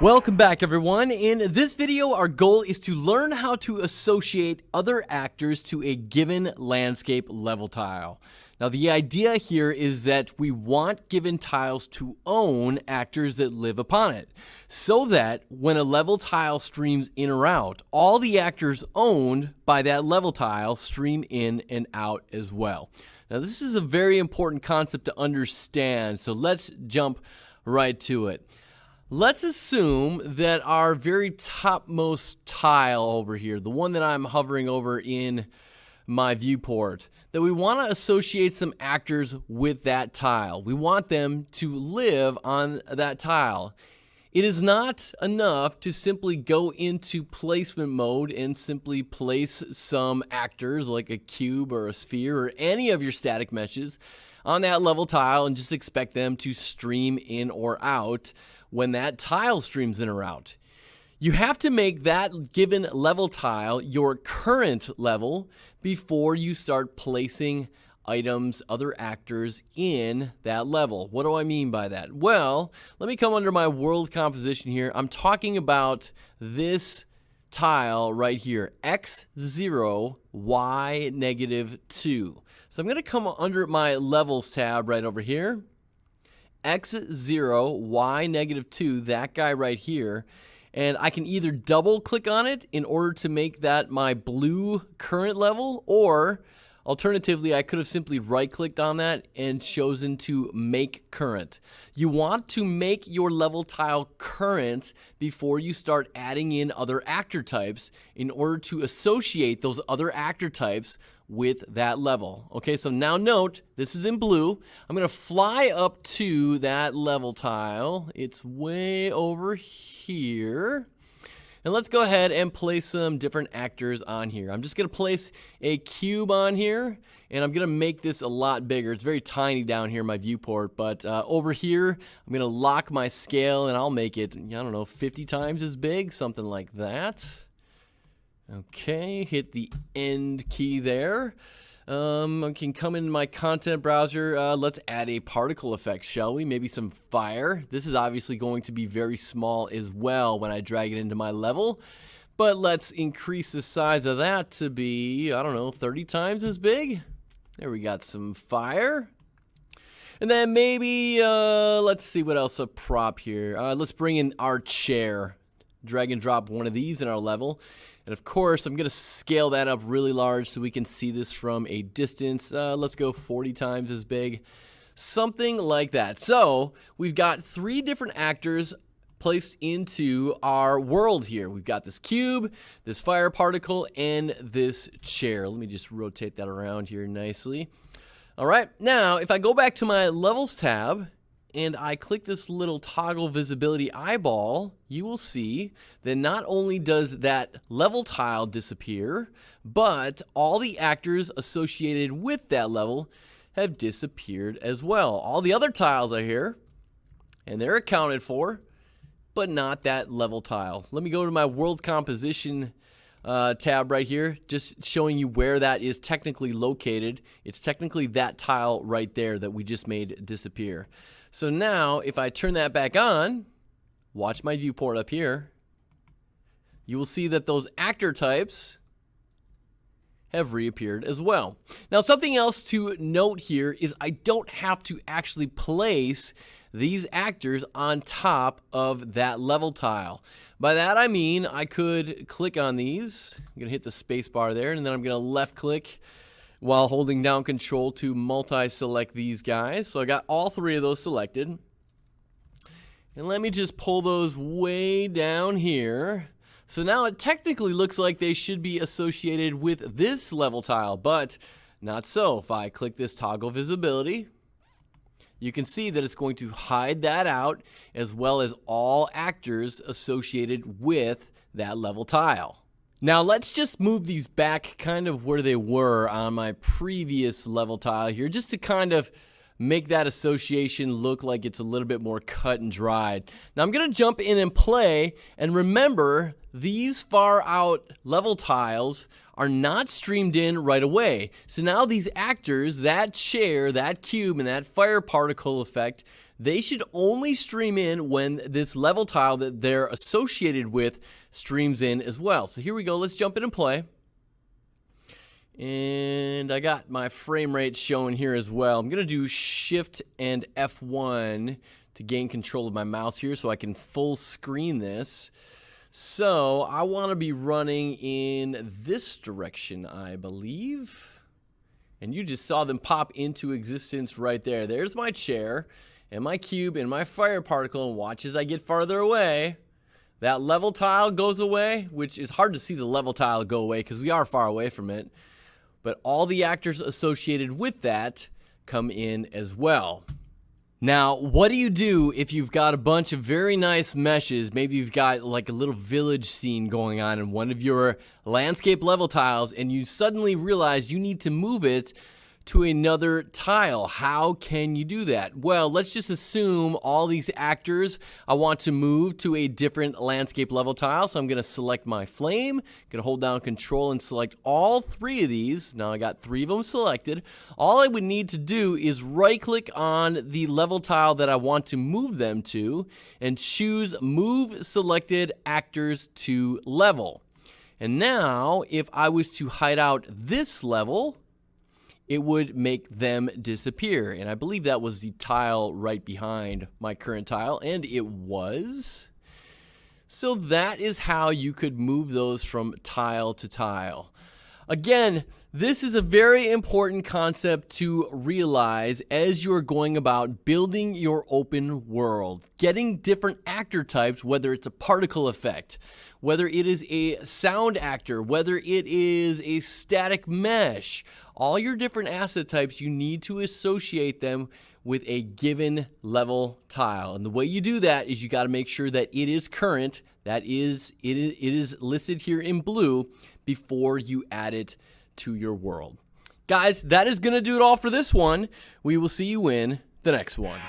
Welcome back, everyone. In this video, our goal is to learn how to associate other actors to a given landscape level tile. Now, the idea here is that we want given tiles to own actors that live upon it, so that when a level tile streams in or out, all the actors owned by that level tile stream in and out as well. Now, this is a very important concept to understand, so let's jump right to it. Let's assume that our very topmost tile over here, the one that I'm hovering over in my viewport, that we want to associate some actors with that tile. We want them to live on that tile. It is not enough to simply go into placement mode and simply place some actors like a cube or a sphere or any of your static meshes on that level tile and just expect them to stream in or out when that tile streams in or out. You have to make that given level tile your current level before you start placing items, other actors in that level. What do I mean by that? Well, let me come under my world composition here. I'm talking about this tile right here, x0, y -2. So I'm going to come under my levels tab right over here. x0, y -2, that guy right here. And I can either double click on it in order to make that my blue current level, or alternatively, I could have simply right clicked on that and chosen to make current. You want to make your level tile current before you start adding in other actor types in order to associate those other actor types with that level. Okay, so now note, this is in blue. I'm going to fly up to that level tile. It's way over here. And let's go ahead and place some different actors on here. I'm just going to place a cube on here, and I'm going to make this a lot bigger. It's very tiny down here in my viewport, but over here, I'm going to lock my scale, and I'll make it, I don't know, 50 times as big, something like that. Okay, hit the end key there. I can come in my content browser. Let's add a particle effect, shall we? Maybe some fire. This is obviously going to be very small as well when I drag it into my level. But let's increase the size of that to be, I don't know, 30 times as big. There, we got some fire. And then maybe, let's see what else a prop here. Let's bring in our chair. Drag and drop one of these in our level. And of course, I'm going to scale that up really large so we can see this from a distance. Let's go 40 times as big. Something like that. So we've got 3 different actors placed into our world here. We've got this cube, this fire particle, and this chair. Let me just rotate that around here nicely. All right, now if I go back to my levels tab, and I click this little toggle visibility eyeball, you will see that not only does that level tile disappear, but all the actors associated with that level have disappeared as well. All the other tiles are here, and they're accounted for, but not that level tile. Let me go to my world composition tab right here, just showing you where that is technically located. It's technically that tile right there that we just made disappear. So now, if I turn that back on, watch my viewport up here, you will see that those actor types have reappeared as well. Now, something else to note here is I don't have to actually place these actors on top of that level tile. By that I mean I could click on these. I'm going to hit the space bar there, and then I'm going to left click while holding down control to multi-select these guys. So I got all 3 of those selected. And let me just pull those way down here. So now it technically looks like they should be associated with this level tile, but not so. If I click this toggle visibility, you can see that it's going to hide that out as well as all actors associated with that level tile. Now let's just move these back kind of where they were on my previous level tile here, just to kind of make that association look like it's a little bit more cut and dried. Now I'm going to jump in and play, and remember, these far out level tiles are not streamed in right away. So now these actors, that chair, that cube, and that fire particle effect, they should only stream in when this level tile that they're associated with streams in as well. So here we go. Let's jump in and play. And I got my frame rate showing here as well. I'm going to do Shift and F1 to gain control of my mouse here so I can full screen this. So I want to be running in this direction, I believe. And you just saw them pop into existence right there. There's my chair and my cube and my fire particle. And watch as I get farther away. That level tile goes away, which is hard to see the level tile go away because we are far away from it. But all the actors associated with that come in as well. Now, what do you do if you've got a bunch of very nice meshes? Maybe you've got like a little village scene going on in one of your landscape level tiles, and you suddenly realize you need to move it to another tile. How can you do that? Well, let's just assume all these actors I want to move to a different landscape level tile. So I'm going to select my flame, going to hold down Control and select all three of these. Now I got three of them selected. All I would need to do is right click on the level tile that I want to move them to and choose Move Selected Actors to Level. And now if I was to hide out this level, it would make them disappear. And I believe that was the tile right behind my current tile, and it was. So that is how you could move those from tile to tile. Again, this is a very important concept to realize as you're going about building your open world. Getting different actor types, whether it's a particle effect, whether it is a sound actor, whether it is a static mesh, all your different asset types, you need to associate them with a given level tile. And the way you do that is you got to make sure that it is current, that is, it is listed here in blue before you add it to your world. Guys, that is going to do it all for this one. We will see you in the next one.